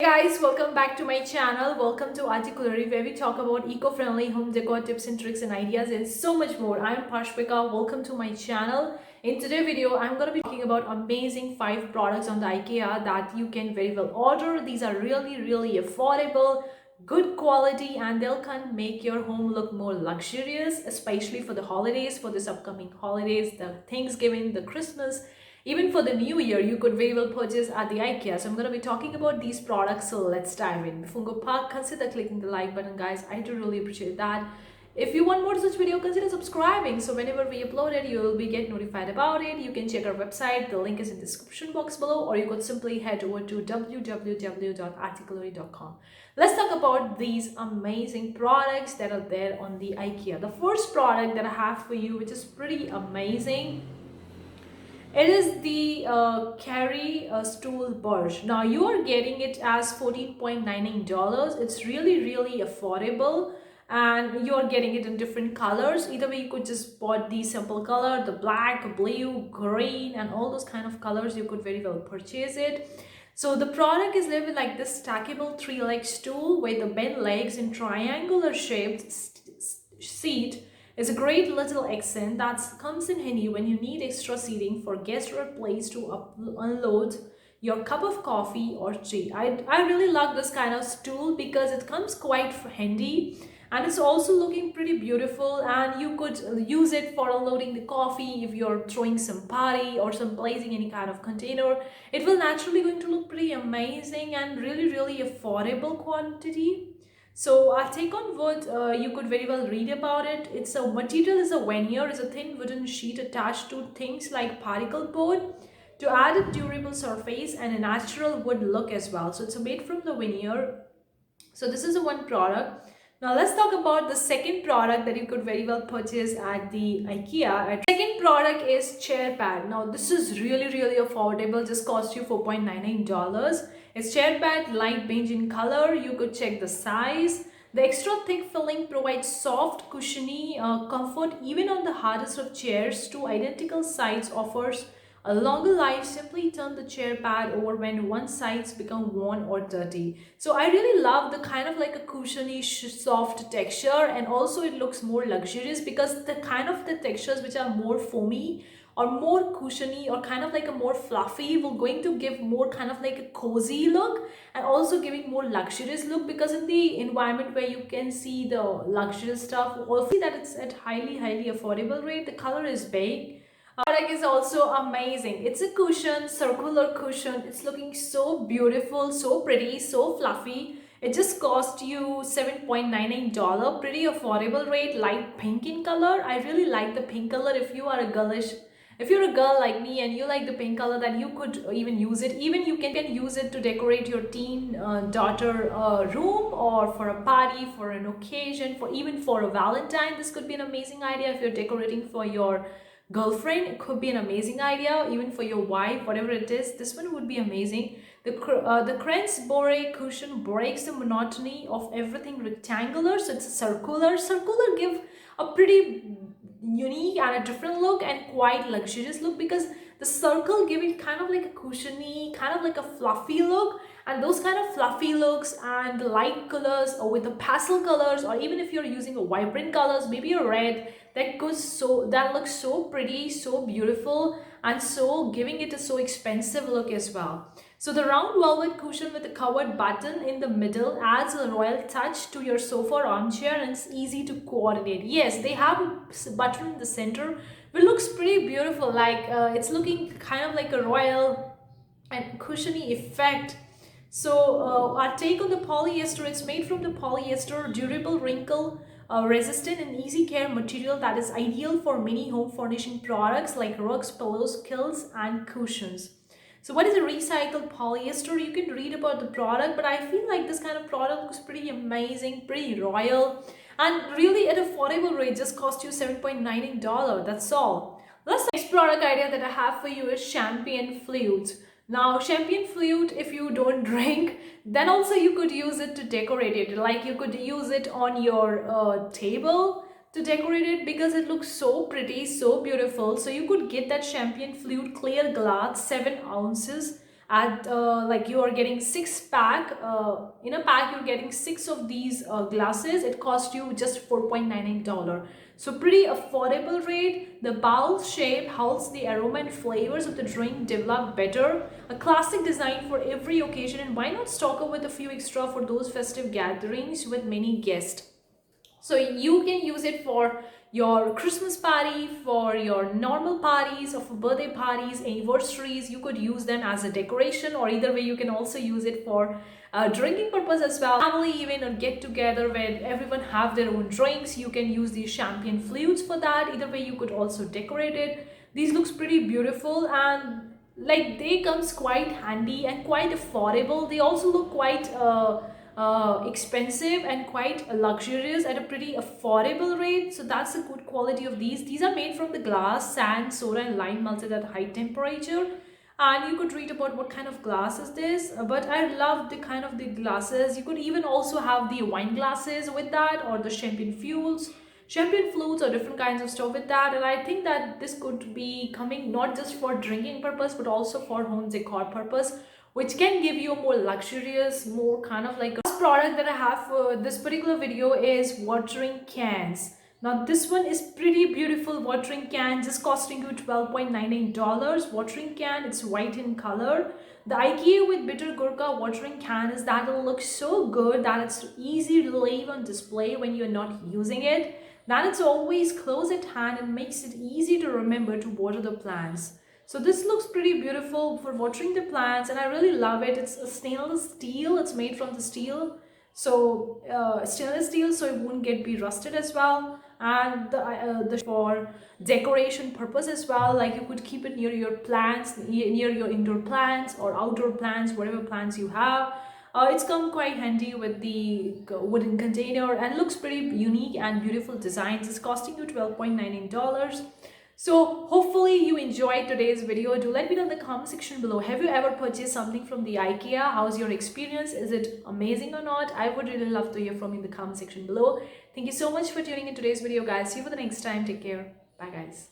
Hey guys, welcome back to my channel. Welcome to Articulary, where we talk about eco-friendly home decor tips and tricks and ideas and so much more. I am Parshvika. Welcome to my channel. In today's video, I'm going to be talking about amazing 5 products on the IKEA that you can very well order. These are really affordable, good quality, and they'll can make your home look more luxurious, especially for the holidays, for this upcoming holidays, the Thanksgiving, the Christmas. Even for the new year, you could very well purchase at the IKEA. So I'm going to be talking about these products. So let's dive in. Before we go park, consider clicking the like button, guys. I do really appreciate that. If you want more such video, consider subscribing. So whenever we upload it, you will be get notified about it. You can check our website. The link is in the description box below, or you could simply head over to www.articulary.com. Let's talk about these amazing products that are there on the IKEA. The first product that I have for you, which is pretty amazing, it is the Carry Stool Birch. Now you are getting it as $14.99. It's really affordable, and you are getting it in different colors. Either way, you could just bought the simple color, the black, blue, green, and all those kind of colors. You could very well purchase it. So the product is living like this stackable 3-leg stool with the bent legs in triangular shaped seat is a great little accent that comes in handy when you need extra seating for guests or a place to unload your cup of coffee or tea. I really love this kind of stool because it comes quite handy, and it's also looking pretty beautiful, and you could use it for unloading the coffee if you're throwing some party or some placing any kind of container. It will naturally going to look pretty amazing and really affordable quantity. So I'll take on wood. You could very well read about it. It's a material is a veneer, is a thin wooden sheet attached to things like particle board to add a durable surface and a natural wood look as well. So it's made from the veneer. So this is a one product. Now let's talk about the second product that you could very well purchase at the IKEA. Second product is chair pad. Now this is really affordable, just cost you $4.99. It's chair pad, light beige in color. You could check the size. The extra thick filling provides soft, cushiony comfort even on the hardest of chairs. Two identical sides offers a longer life. Simply turn the chair pad over when one sides become worn or dirty. So I really love the kind of like a cushiony soft texture, and also it looks more luxurious because the kind of the textures which are more foamy or more cushiony or kind of like a more fluffy will going to give more kind of like a cozy look, and also giving more luxurious look, because in the environment where you can see the luxurious stuff, also see that it's at highly affordable rate. The color is beige. Product is also amazing. It's a cushion, circular cushion. It's looking so beautiful, so pretty, so fluffy. It just cost you $7.99. Pretty affordable rate, light pink in color. I really like the pink color. If you're a girl like me and you like the pink color, then you could even use it. Even you can use it to decorate your teen daughter room, or for a party, for an occasion, for even for a Valentine. This could be an amazing idea if you're decorating for your girlfriend. It could be an amazing idea even for your wife, whatever it is. This one would be amazing. The Krenz Bore cushion breaks the monotony of everything rectangular. So it's circular give a pretty unique and a different look and quite luxurious look, because the circle give it kind of like a cushiony, kind of like a fluffy look. And those kind of fluffy looks and the light colors, or with the pastel colors, or even if you're using a vibrant colors, maybe a red, that looks so pretty, so beautiful, and so giving it a so expensive look as well. So the round velvet cushion with a covered button in the middle adds a royal touch to your sofa or armchair, and it's easy to coordinate. Yes, they have a button in the center which looks pretty beautiful, like it's looking kind of like a royal and cushiony effect. So our take on the polyester, it's made from the polyester, durable, wrinkle resistant and easy care material that is ideal for many home furnishing products like rugs, pillows, quilts, and cushions. So what is a recycled polyester? You can read about the product, but I feel like this kind of product looks pretty amazing, pretty royal, and really at affordable rate, just cost you $7.99. That's all. The next product idea that I have for you is champagne flute. Now champagne flute, if you don't drink, then also you could use it to decorate it. Like you could use it on your table to decorate it, because it looks so pretty, so beautiful. So you could get that champagne flute clear glass, 7 ounces, at like you are getting 6 pack, in a pack you're getting 6 of these glasses. It cost you just $4.99. So pretty affordable rate. The bowl shape helps the aroma and flavors of the drink develop better. A classic design for every occasion, and why not stock up with a few extra for those festive gatherings with many guests. So you can use it for your Christmas party, for your normal parties, or for birthday parties, anniversaries. You could use them as a decoration, or either way you can also use it for drinking purpose as well. Family event or get together where everyone have their own drinks. You can use these champagne flutes for that. Either way you could also decorate it. These looks pretty beautiful, and like they comes quite handy and quite affordable. They also look quite expensive and quite luxurious at a pretty affordable rate. So that's the good quality of these. These are made from the glass, sand, soda and lime melted at high temperature. And you could read about what kind of glass is this, but I love the kind of the glasses. You could even also have the wine glasses with that, or the champagne flutes or different kinds of stuff with that. And I think that this could be coming not just for drinking purpose but also for home decor purpose, which can give you a more luxurious, more kind of like a last product that I have for this particular video is watering cans. Now this one is pretty beautiful watering can, just costing you $12.99. Watering can, it's white in color. The IKEA with bitter gurkha watering can is that it looks so good that it's easy to leave on display when you're not using it. Then it's always close at hand and makes it easy to remember to water the plants. So this looks pretty beautiful for watering the plants, and I really love it. It's a stainless steel. It's made from the steel, so stainless steel, so it won't be rusted as well. And the for decoration purpose as well. Like you could keep it near your plants, near your indoor plants or outdoor plants, whatever plants you have. It's come quite handy with the wooden container and looks pretty unique and beautiful designs. It's costing you $12.99. So hopefully you enjoyed today's video. Do let me know in the comment section below. Have you ever purchased something from the IKEA? How's your experience? Is it amazing or not? I would really love to hear from you in the comment section below. Thank you so much for tuning in today's video, guys. See you for the next time. Take care. Bye, guys.